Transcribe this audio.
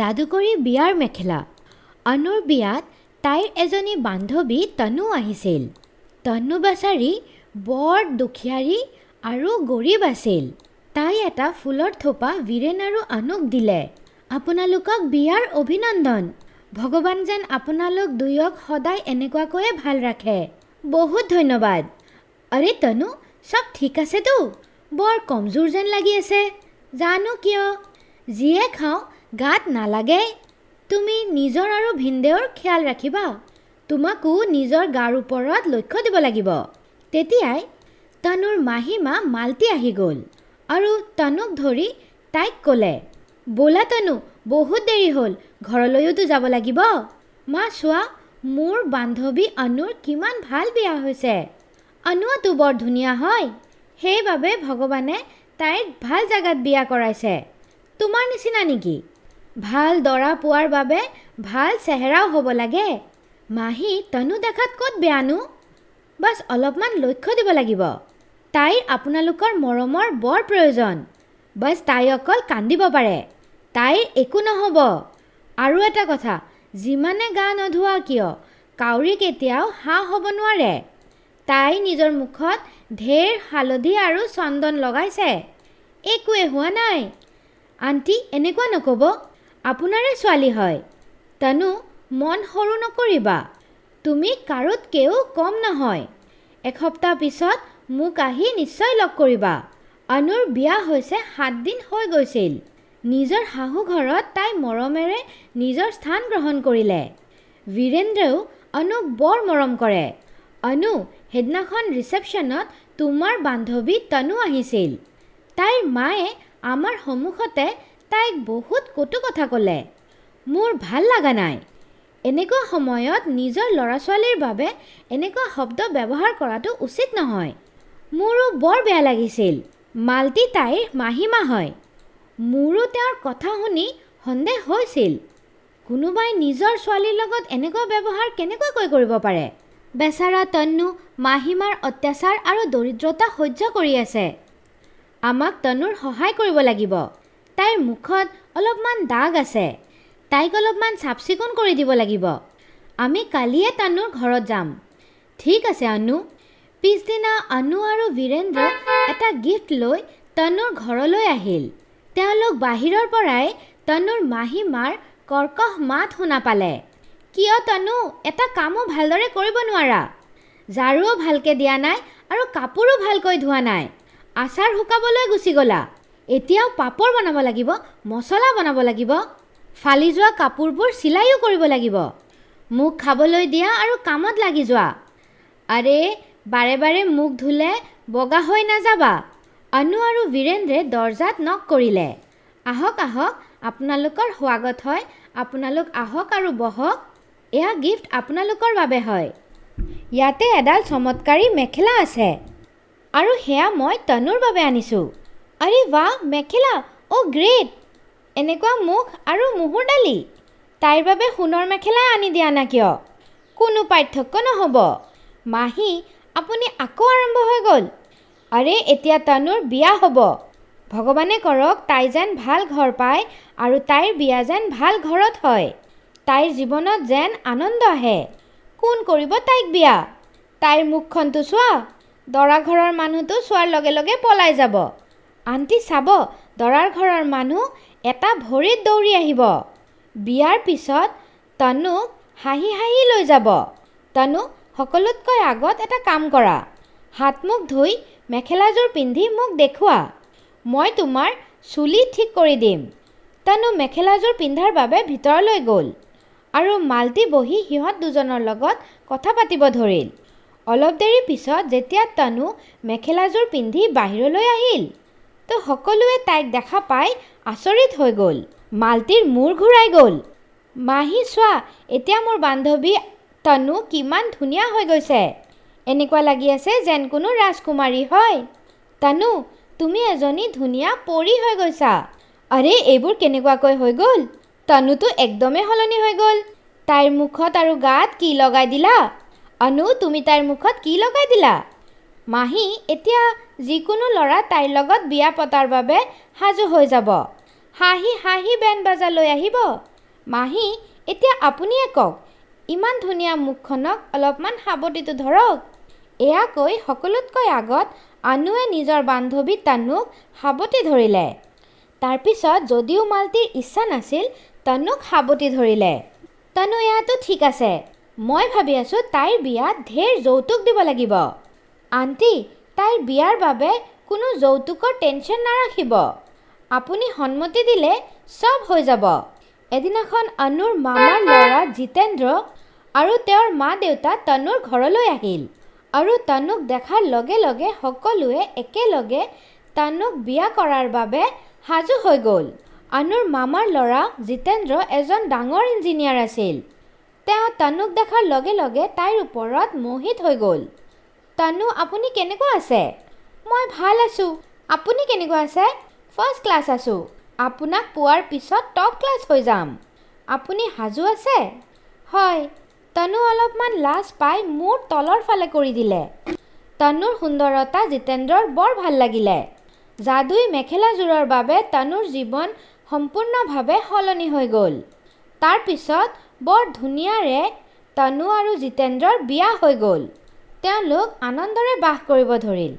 যাদুকৰী বিয়াৰ মেখেলা। অনুৰ বিয়াত তাইৰ এজনী বান্ধৱী তনু আহিছিল। তনু বেচাৰী বৰ দুখীয়াৰী আৰু গৰীব আছিল। তাই এটা ফুলৰ থোপা বীৰেন আৰু অনুক দিলে। আপোনালোকক বিয়াৰ অভিনন্দন। ভগৱান যেন আপোনালোক দুয়ক সদায় এনেকুৱাকৈয়ে ভাল ৰাখে। বহুত ধন্যবাদ। আৰে তনু, সব ঠিক আছেতো? বৰ কমজোৰ যেন লাগি আছে। জানো কিয়? যিয়ে খাওঁ গাত নালাগে। তুমি নিজৰ আৰু ভিনদেউৰ খিয়াল ৰাখিবা। তোমাকো নিজৰ গাৰ ওপৰত লক্ষ্য দিব লাগিব। তেতিয়াই তনুৰ মাহীমা মালতী আহি গ'ল আৰু তনুক ধৰি তাইক ক'লে, ব'লা তনু, বহুত দেৰি হ'ল, ঘৰলৈওতো যাব লাগিব। মা চোৱা, মোৰ বান্ধৱী অনুৰ কিমান ভাল বিয়া হৈছে। অনুটো বৰ ধুনীয়া হয়। সেইবাবে ভগৱানে তাইক ভাল জাগাত বিয়া কৰাইছে। তোমাৰ নিচিনা নেকি? ভাল দৰা পোৱাৰ বাবে ভাল চেহেৰাও হ'ব লাগে। মাহী, তনু দেখাত ক'ত বেয়ানো? বাছ অলপমান লক্ষ্য দিব লাগিব। তাইৰ আপোনালোকৰ মৰমৰ বৰ প্ৰয়োজন। বাছ তাই অকল কান্দিব পাৰে। তাইৰ একো নহ'ব। আৰু এটা কথা, যিমানে গা নধোৱা কিয়, কাউৰী কেতিয়াও হাঁহ হ'ব নোৱাৰে। তাই নিজৰ মুখত ঢেৰ হালধি আৰু চন্দন লগাইছে। একোৱে হোৱা নাই। আণ্টি, এনেকুৱা নক'ব। আপোনাৰে ছোৱালী হয়। তনু, মন সৰু নকৰিবা। তুমি কাৰোতকৈও কম নহয়। এসপ্তাহ পিছত মোক আহি নিশ্চয় লগ কৰিবা। অনুৰ বিয়া হৈছে 7 দিন হৈ গৈছিল। নিজৰ শাহু ঘৰত তাই মৰমেৰে নিজৰ স্থান গ্ৰহণ কৰিলে। বীৰেন্দ্ৰও অনুক বৰ মৰম কৰে। অনু, সেইদিনাখন ৰিচেপশ্যনত তোমাৰ বান্ধৱী তনু আহিছিল। তাইৰ মায়ে আমাৰ সন্মুখতে তাইক বহুত কটু কথা ক'লে। মোৰ ভাল লগা নাই। এনেকুৱা সময়ত নিজৰ ল'ৰা ছোৱালীৰ বাবে এনেকুৱা শব্দ ব্যৱহাৰ কৰাটো উচিত নহয়। মোৰো বৰ বেয়া লাগিছিল। মালতী তাইৰ মাহীমা হয়। মোৰো তেওঁৰ কথা শুনি সন্দেহ হৈছিল। কোনোবাই নিজৰ ছোৱালীৰ লগত এনেকুৱা ব্যৱহাৰ কেনেকুৱাকৈ কৰিব পাৰে? বেচাৰা তনু মাহীমাৰ অত্যাচাৰ আৰু দৰিদ্ৰতা সহ্য কৰি আছে। আমাক তনুৰ সহায় কৰিব লাগিব। তাইৰ মুখত অলপমান দাগ আছে। তাইক অলপমান চাফ চিকুণ কৰি দিব লাগিব। আমি কালিয়ে তনুৰ ঘৰত যাম। ঠিক আছে অনু। পিছদিনা অনু আৰু বীৰেন্দ্ৰ এটা গিফ্ট লৈ তনুৰ ঘৰলৈ আহিল। তেওঁলোক বাহিৰৰ পৰাই তনুৰ মাহীমাৰ কৰ্কশ মাত শুনা পালে। কিয় তনু, এটা কামো ভালদৰে কৰিব নোৱাৰা? ঝাৰুও ভালকৈ দিয়া নাই আৰু কাপোৰো ভালকৈ ধোৱা নাই। আচাৰ শুকাবলৈ গুচি গ'লা। এতিয়াও পাপৰ বনাব লাগিব, মছলা বনাব লাগিব। ফালি যোৱা কাপোৰবোৰ চিলাইও কৰিব লাগিব। মোক খাবলৈ দিয়া আৰু কামত লাগি যোৱা। আৰে, বাৰে বাৰে মুখ ধুলে বগা হৈ নাযাবা। অনু আৰু বীৰেন্দ্ৰে দৰজাত নক কৰিলে। আহক আহক, আপোনালোকৰ স্বাগত হয়। আপোনালোক আহক আৰু বহক। এয়া গিফ্ট আপোনালোকৰ বাবে হয়। ইয়াতে এডাল চমৎকাৰী মেখেলা আছে আৰু সেয়া মই তনুৰ বাবে আনিছোঁ। আৰে বাহ, মেখেলা! অ' গ্ৰেট! এনেকুৱা মুখ আৰু মুহুৰডালি। তাইৰ বাবে সোণৰ মেখেলাই আনি দিয়া না কিয়? কোনো পাৰ্থক্য নহ'ব। মাহী, আপুনি আকৌ আৰম্ভ হৈ গ'ল। আৰে, এতিয়া তনুৰ বিয়া হ'ব। ভগৱানে কৰক তাই যেন ভাল ঘৰ পায় আৰু তাইৰ বিয়া যেন ভাল ঘৰত হয়। তাইৰ জীৱনত যেন আনন্দ আহে। কোন কৰিব তাইক বিয়া? তাইৰ মুখখনটো চোৱা। দৰা ঘৰৰ মানুহটো চোৱাৰ লগে লগে পলাই যাব। আণ্টি চাব, দৰাৰ ঘৰৰ মানুহ এটা ভৰিত দৌৰি আহিব। বিয়াৰ পিছত তনুক হাঁহি হাঁহি লৈ যাব। তনু, সকলোতকৈ আগত এটা কাম কৰা। হাত মুখ ধুই মেখেলাযোৰ পিন্ধি মোক দেখুওৱা। মই তোমাৰ চুলি ঠিক কৰি দিম। তনু মেখেলাযোৰ পিন্ধাৰ বাবে ভিতৰলৈ গ'ল আৰু মালতী বহি সিহঁত দুজনৰ লগত কথা পাতিব ধৰিল। অলপ দেৰি পিছত যেতিয়া তনু মেখেলাযোৰ পিন্ধি বাহিৰলৈ আহিল, তো সকলোৱে তাইক দেখা পাই আচৰিত হৈ গ'ল। মালতীৰ মূৰ ঘূৰাই গ'ল। মাহী চোৱা, এতিয়া মোৰ বান্ধৱী তনু কিমান ধুনীয়া হৈ গৈছে। এনেকুৱা লাগি আছে যেন কোনো ৰাজকুমাৰী হয়। তনু, তুমি এজনী ধুনীয়া পৰী হৈ গৈছা। আৰে, এইবোৰ কেনেকুৱাকৈ হৈ গ'ল? তনুটো একদমেই সলনি হৈ গ'ল। তাইৰ মুখত আৰু গাত কি লগাই দিলা? অনু, তুমি তাইৰ মুখত কি লগাই দিলা? মাহী, এতিয়া যিকোনো ল'ৰা তাইৰ লগত বিয়া পতাৰ বাবে সাজু হৈ যাব। হাঁহি হাঁহি বেণ্ড বাজা লৈ আহিব। মাহী, এতিয়া আপুনিয়ে কওক, ইমান ধুনীয়া মুখখনক অলপমান সাৱটিটো ধৰক। এয়া কৈ সকলোতকৈ আগত আনুৱে নিজৰ বান্ধৱী তনুক সাৱটি ধৰিলে। তাৰপিছত যদিও মালতীৰ ইচ্ছা নাছিল, তনুক সাৱটি ধৰিলে। তনু, এয়াতো ঠিক আছে। মই ভাবি আছোঁ তাইৰ বিয়াত ঢেৰ যৌতুক দিব লাগিব। আণ্টি, তাইৰ বিয়াৰ বাবে কোনো যৌতুকৰ টেনশ্যন নাৰাখিব। আপুনি সন্মতি দিলে চব হৈ যাব। এদিনাখন অনুৰ মামাৰ ল'ৰা জিতেন্দ্ৰ আৰু তেওঁৰ মা দেউতা তনুৰ ঘৰলৈ আহিল আৰু তনুক দেখাৰ লগে লগে সকলোৱে একেলগে তনুক বিয়া কৰাৰ বাবে সাজু হৈ গ'ল। অনুৰ মামাৰ ল'ৰা জিতেন্দ্ৰ এজন ডাঙৰ ইঞ্জিনিয়াৰ আছিল। তেওঁ তনুক দেখাৰ লগে লগে তাইৰ ওপৰত মোহিত হৈ গ'ল। তনু, আপুনি কেনেকুৱা আছে? মই ভাল আছোঁ। আপুনি কেনেকুৱা আছে? ফাৰ্ষ্ট ক্লাছ আছোঁ। আপোনাক পোৱাৰ পিছত টপ ক্লাছ হৈ যাম। আপুনি সাজু আছে? হয়। তনু অলপমান লাজ পাই মূৰ তলৰ ফালে কৰি দিলে। তনুৰ সুন্দৰতা জিতেন্দ্ৰৰ বৰ ভাল লাগিলে। যাদুই মেখেলাযোৰৰ বাবে তনুৰ জীৱন সম্পূৰ্ণভাৱে সলনি হৈ গ'ল। তাৰ পিছত বৰ ধুনীয়াৰে তনু আৰু জিতেন্দ্ৰৰ বিয়া হৈ গ'ল। তেওঁলোক আনন্দৰে বাস কৰিব ধৰিল।